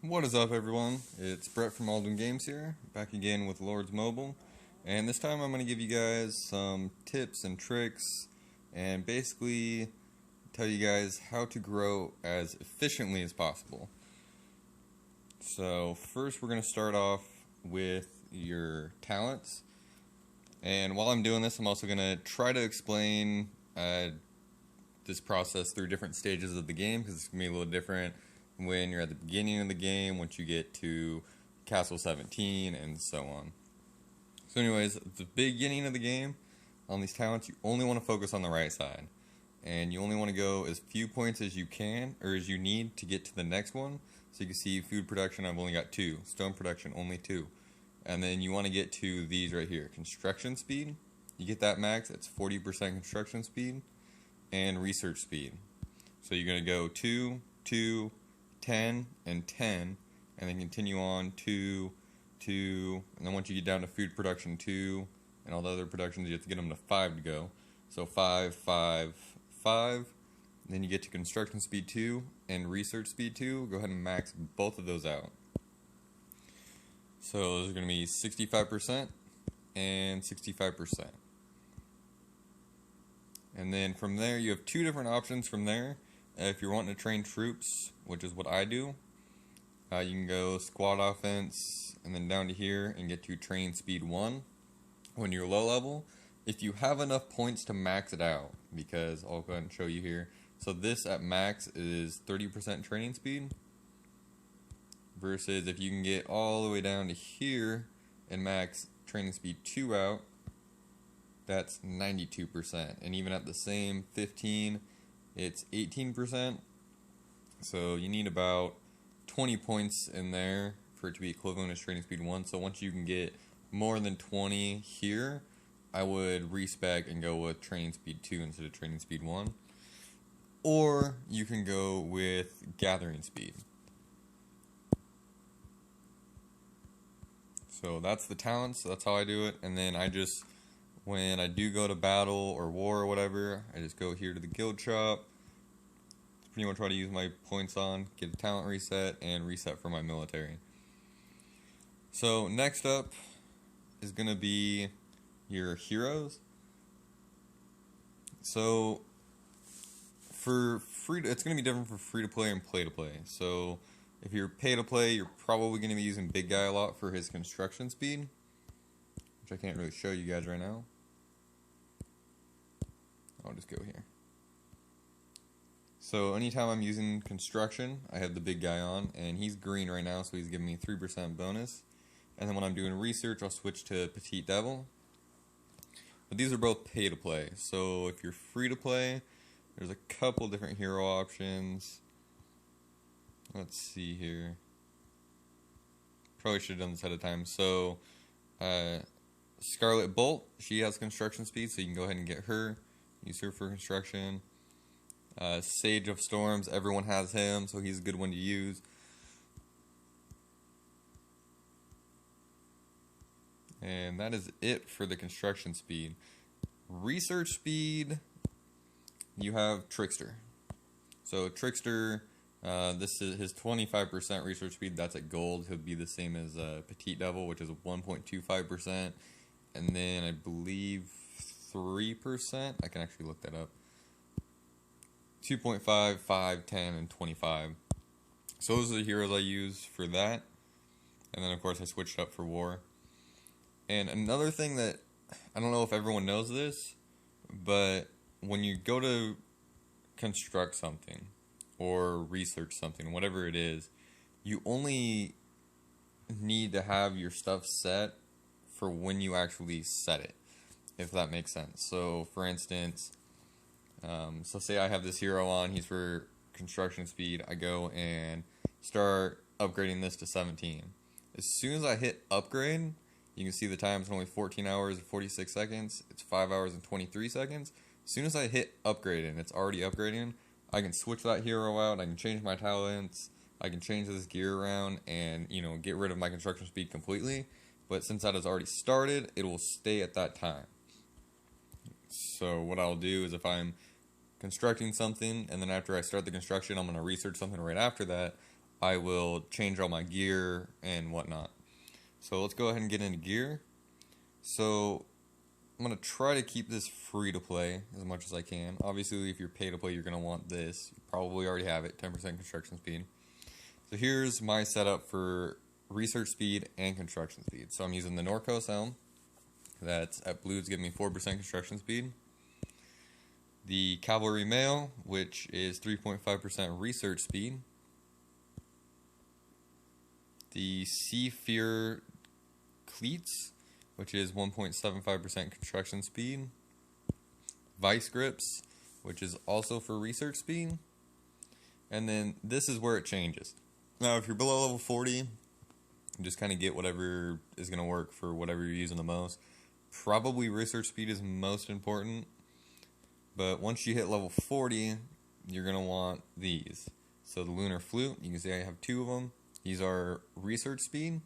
What is up, everyone? It's Brett from Alden Games here, back again with Lords Mobile, and this time I'm going to give you guys some tips and tricks, and basically tell you guys how to grow as efficiently as possible. So first we're going to start off with your talents, and while I'm doing this I'm also going to try to explain this process through different stages of the game, because it's going to be a little different when you're at the beginning of the game, once you get to Castle 17, and so on. So anyways, at the beginning of the game, on these talents, you only want to focus on the right side. And you only want to go as few points as you can, or as you need to get to the next one. So you can see food production, I've only got 2. Stone production, only 2. And then you want to get to these right here. Construction speed, you get that max, it's 40% construction speed. And research speed. So you're going to go 2, 2, 10, and 10, and then continue on 2, 2, and then once you get down to food production 2, and all the other productions, you have to get them to 5 to go. So 5, 5, 5, then you get to construction speed 2, and research speed 2, go ahead and max both of those out. So those are going to be 65% and 65%. And then from there, you have 2 different options from there. If you're wanting to train troops, which is what I do, you can go squad offense and then down to here and get to train speed 1 when you're low level. If you have enough points to max it out, because I'll go ahead and show you here. So this at max is 30% training speed, versus if you can get all the way down to here and max training speed 2 out, that's 92%. And even at the same 15, it's 18%, so you need about 20 points in there for it to be equivalent as training speed 1. So once you can get more than 20 here, I would respec and go with training speed 2 instead of training speed 1. Or you can go with gathering speed. So that's the talents, that's how I do it. And then when I do go to battle or war or whatever, I just go here to the guild shop. It's pretty much what I use my points on, get a talent reset, and reset for my military. So next up is going to be your heroes. So for it's going to be different for free to play and play to play. So if you're pay to play, you're probably going to be using Big Guy a lot for his construction speed, which I can't really show you guys right now. I'll just go here. So anytime I'm using construction, I have the Big Guy on, and he's green right now, so he's giving me 3% bonus. And then when I'm doing research, I'll switch to Petite Devil. But these are both pay to play. So if you're free to play, there's a couple different hero options. Let's see here. Probably should have done this ahead of time. So Scarlet Bolt, she has construction speed, so you can go ahead and get her. Use her for construction. Sage of Storms, everyone has him, so he's a good one to use. And that is it for the construction speed. Research speed, you have Trickster. So Trickster, this is his 25% research speed, that's at gold. He'll be the same as Petite Devil, which is 1.25%. And then I believe 3%, I can actually look that up, 2.5, 5, 10, and 25. So those are the heroes I use for that. And then of course I switched up for war. And another thing that, I don't know if everyone knows this, but when you go to construct something or research something, whatever it is, you only need to have your stuff set for when you actually set it, if that makes sense. So for instance, so say I have this hero on, he's for construction speed, I go and start upgrading this to 17. As soon as I hit upgrade, you can see the time is only 14 hours and 46 seconds, it's 5 hours and 23 seconds. As soon as I hit upgrade and it's already upgrading, I can switch that hero out, I can change my talents, I can change this gear around and, get rid of my construction speed completely. But since that has already started, it will stay at that time. So what I'll do is if I'm constructing something, and then after I start the construction, I'm going to research something right after that, I will change all my gear and whatnot. So let's go ahead and get into gear. So I'm going to try to keep this free to play as much as I can. Obviously, if you're pay to play, you're going to want this. You probably already have it, 10% construction speed. So here's my setup for research speed and construction speed. So I'm using the Norcoast Helm. That's at blue, it's giving me 4% construction speed. The Cavalry Mail, which is 3.5% research speed. The Sea Fear Cleats, which is 1.75% construction speed. Vice Grips, which is also for research speed. And then this is where it changes. Now, if you're below level 40, you just kind of get whatever is going to work for whatever you're using the most. Probably research speed is most important. But once you hit level 40, you're going to want these. So the Lunar Flute, you can see I have 2 of them. These are research speed,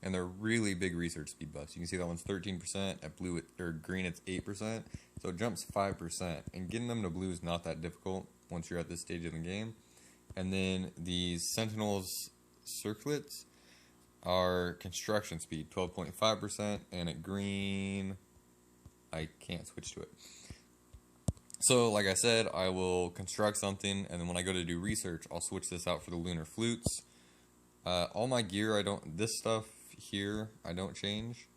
and they're really big research speed buffs. You can see that one's 13%, at blue or green it's 8%, so it jumps 5%. And getting them to blue is not that difficult once you're at this stage of the game. And then these Sentinels Circlets are construction speed, 12.5%, and at green, I can't switch to it. So, like I said, I will construct something, and then when I go to do research, I'll switch this out for the Lunar Flutes. All my gear, this stuff here, I don't change,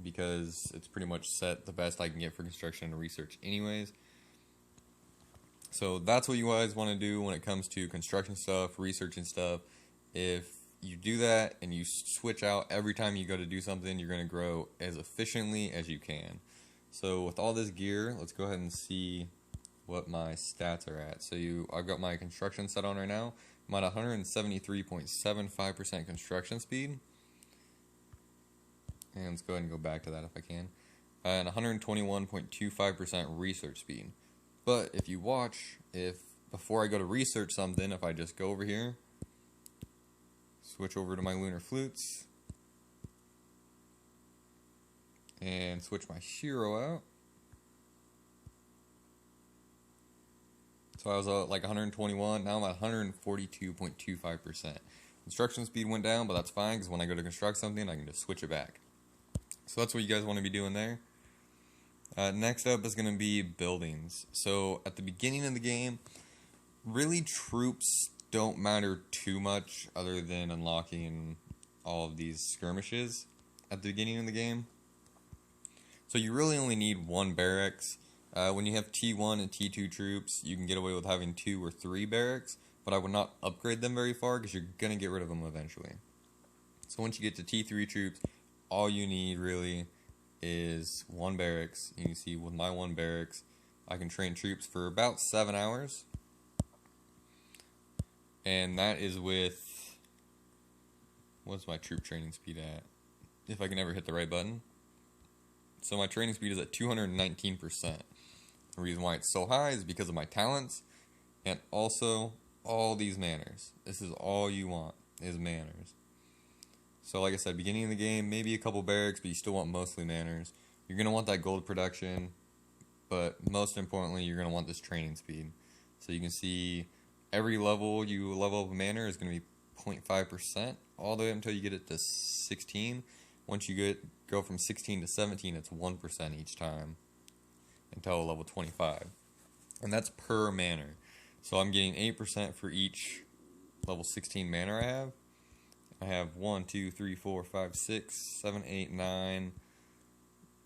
because it's pretty much set the best I can get for construction and research anyways. So that's what you guys want to do when it comes to construction stuff, researching stuff. If you do that and you switch out every time you go to do something, you're going to grow as efficiently as you can. So with all this gear, let's go ahead and see what my stats are at. So I've got my construction set on right now. I'm at 173.75% construction speed. And let's go ahead and go back to that if I can. And 121.25% research speed. But if you watch, before I go to research something, if I just go over here, switch over to my Lunar Flutes, and switch my hero out. So I was at like 121, now I'm at 142.25%. Construction speed went down, but that's fine, because when I go to construct something, I can just switch it back. So that's what you guys want to be doing there. Next up is going to be buildings. So at the beginning of the game, really troops don't matter too much other than unlocking all of these skirmishes at the beginning of the game. So you really only need 1 barracks. When you have T1 and T2 troops, you can get away with having 2 or 3 barracks, but I would not upgrade them very far because you're going to get rid of them eventually. So once you get to T3 troops, all you need really is 1 barracks. You can see with my 1 barracks, I can train troops for about 7 hours. And that is with, what's my troop training speed at? If I can ever hit the right button. So my training speed is at 219%. The reason why it's so high is because of my talents and also all these manors. This is all you want, is manors. So like I said, beginning of the game, maybe a couple barracks, but you still want mostly manors. You're going to want that gold production, but most importantly, you're going to want this training speed. So you can see every level you level up a manor is going to be 0.5%, all the way until you get it to 16. Once you go from 16 to 17, it's 1% each time until level 25. And that's per manor. So I'm getting 8% for each level 16 manor I have. I have 1, 2, 3, 4, 5, 6, 7, 8, 9,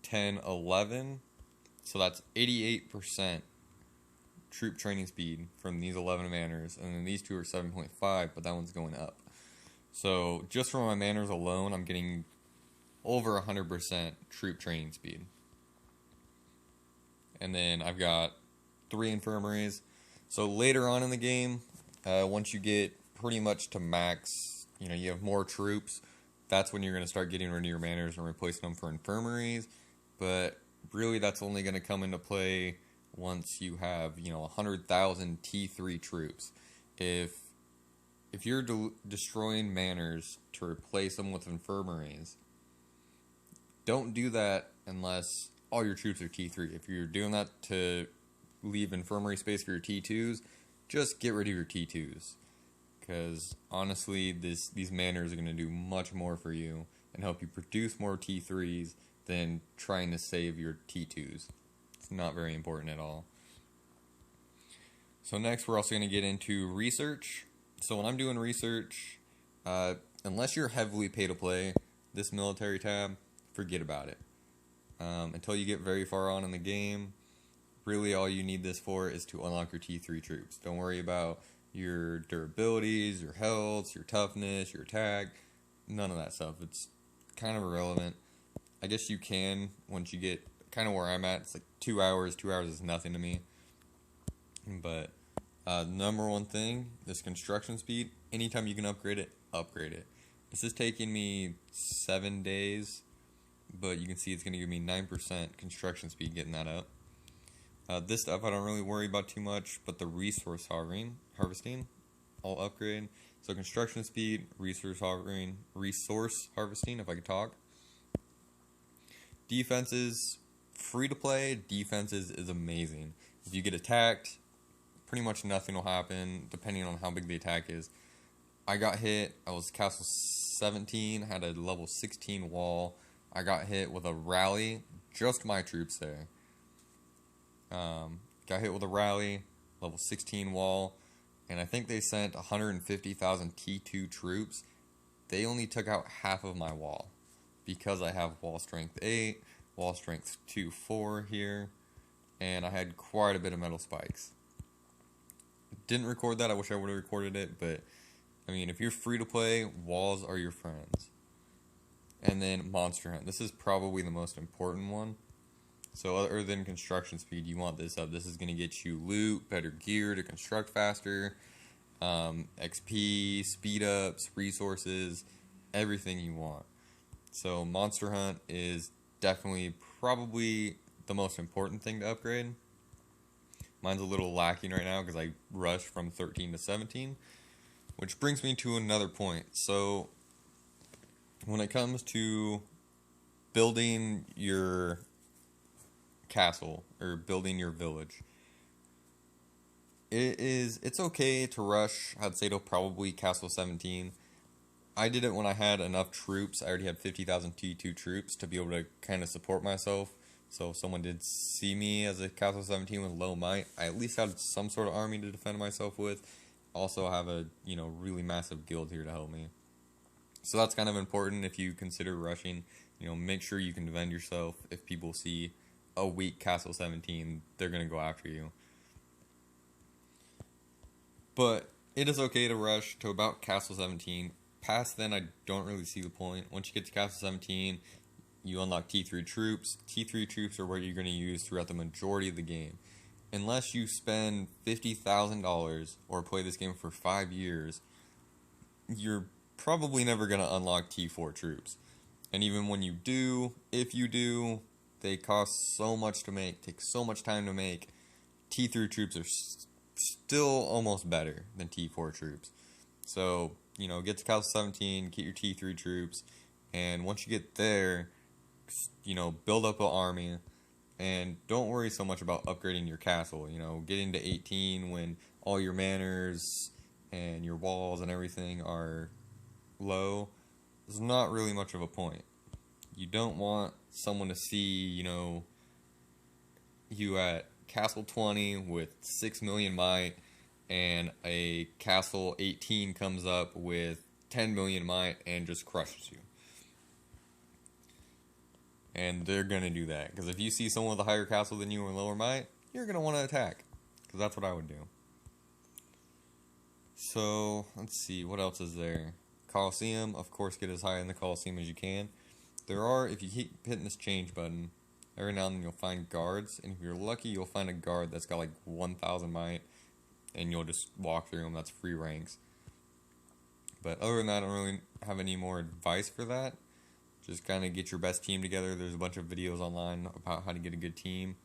10, 11. So that's 88% troop training speed from these 11 manors. And then these two are 7.5, but that one's going up. So just from my manors alone, I'm getting over 100% troop training speed. And then I've got 3 infirmaries. So later on in the game, once you get pretty much to max, you have more troops, that's when you're going to start getting rid of your manors and replacing them for infirmaries. But really that's only going to come into play once you have, 100,000 T3 troops. If you're destroying manors to replace them with infirmaries, don't do that unless all your troops are T3. If you're doing that to leave infirmary space for your T2s, just get rid of your T2s. because honestly, these manors are going to do much more for you and help you produce more T3s than trying to save your T2s. It's not very important at all. So next, we're also going to get into research. So when I'm doing research, unless you're heavily pay to play, this military tab, forget about it. Until you get very far on in the game, really all you need this for is to unlock your T3 troops. Don't worry about your durabilities, your health, your toughness, your attack, none of that stuff. It's kind of irrelevant. I guess you can, once you get kind of where I'm at, it's like 2 hours. 2 hours is nothing to me. But number one thing, this construction speed, anytime you can upgrade it, upgrade it. This is taking me 7 days, but you can see it's going to give me 9% construction speed getting that up. This stuff I don't really worry about too much, but the resource harvesting, I'll upgrade. So construction speed, resource harvesting, if I could talk. Defenses, free to play, defenses is amazing. If you get attacked, pretty much nothing will happen, depending on how big the attack is. I got hit, I was Castle 17, had a level 16 wall. I got hit with a rally, just my troops there. Got hit with a rally, level 16 wall, and I think they sent 150,000 T2 troops. They only took out half of my wall, because I have wall strength 8, wall strength 2, 4 here, and I had quite a bit of metal spikes. Didn't record that, I wish I would have recorded it, but I mean, if you're free to play, walls are your friends. And then Monster Hunt. This is probably the most important one. So other than construction speed, you want this up. This is going to get you loot, better gear to construct faster, XP, speed ups, resources, everything you want. So Monster Hunt is definitely probably the most important thing to upgrade. Mine's a little lacking right now because I rushed from 13 to 17. Which brings me to another point. So when it comes to building your castle or building your village, it's okay to rush, I'd say, to probably Castle 17. I did it when I had enough troops. I already had 50,000 T2 troops to be able to kind of support myself. So if someone did see me as a Castle 17 with low might, I at least had some sort of army to defend myself with. Also have a, really massive guild here to help me. So that's kind of important if you consider rushing. Make sure you can defend yourself. If people see a weak Castle 17, they're going to go after you. But it is okay to rush to about Castle 17. Past then, I don't really see the point. Once you get to Castle 17, you unlock T3 troops. T3 troops are what you're going to use throughout the majority of the game. Unless you spend $50,000 or play this game for 5 years, you're probably never going to unlock T4 troops. And even when you do, if you do, they cost so much to make, take so much time to make. T3 troops are still almost better than T4 troops. So, get to Castle 17, get your T3 troops, and once you get there, build up an army. And don't worry so much about upgrading your castle, getting to 18 when all your manors and your walls and everything are low is not really much of a point. You don't want someone to see, you at Castle 20 with 6 million might and a Castle 18 comes up with 10 million might and just crushes you. And they're going to do that. Because if you see someone with a higher castle than you or lower might, you're going to want to attack. Because that's what I would do. So, let's see. What else is there? Colosseum. Of course, get as high in the Colosseum as you can. There are, if you keep hitting this change button, every now and then you'll find guards. And if you're lucky, you'll find a guard that's got like 1,000 might. And you'll just walk through them. That's free ranks. But other than that, I don't really have any more advice for that. Just kind of get your best team together. There's a bunch of videos online about how to get a good team.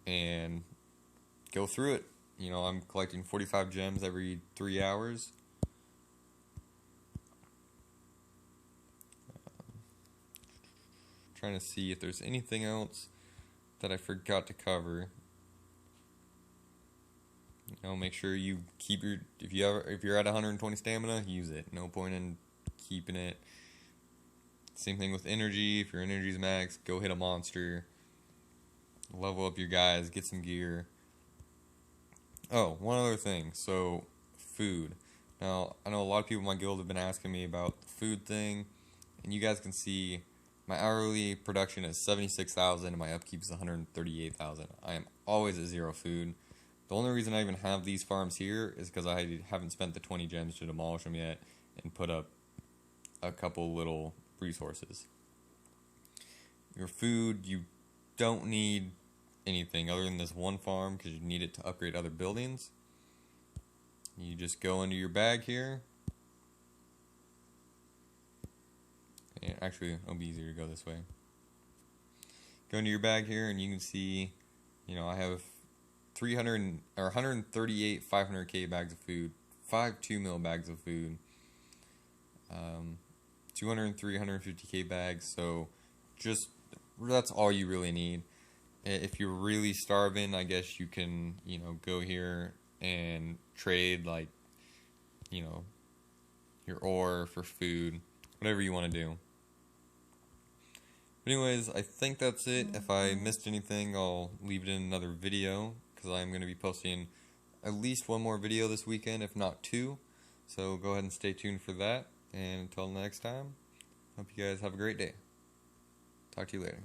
And go through it. I'm collecting 45 gems every 3 hours. Trying to see if there's anything else that I forgot to cover. You know, make sure you keep your, if you're at 120 stamina, use it. No point in keeping it. Same thing with energy. If your energy's max, go hit a monster. Level up your guys, get some gear. Oh, one other thing. So, food. Now, I know a lot of people in my guild have been asking me about the food thing, and you guys can see my hourly production is 76,000 and my upkeep is 138,000. I am always at 0 food. The only reason I even have these farms here is because I haven't spent the 20 gems to demolish them yet and put up a couple little resources. Your food, you don't need anything other than this one farm because you need it to upgrade other buildings. You just go into your bag here. And actually, it'll be easier to go this way. Go into your bag here and you can see, you know, I have 138 500k bags of food, 5 2-mil bags of food, 203 150k bags. So just that's all you really need. If you're really starving, I guess you can, you know, go here and trade, like, you know, your ore for food, whatever you want to do. But anyways, I think that's it. If I missed anything, I'll leave it in another video, because I'm going to be posting at least one more video this weekend, if not 2. So go ahead and stay tuned for that. And until next time, hope you guys have a great day. Talk to you later.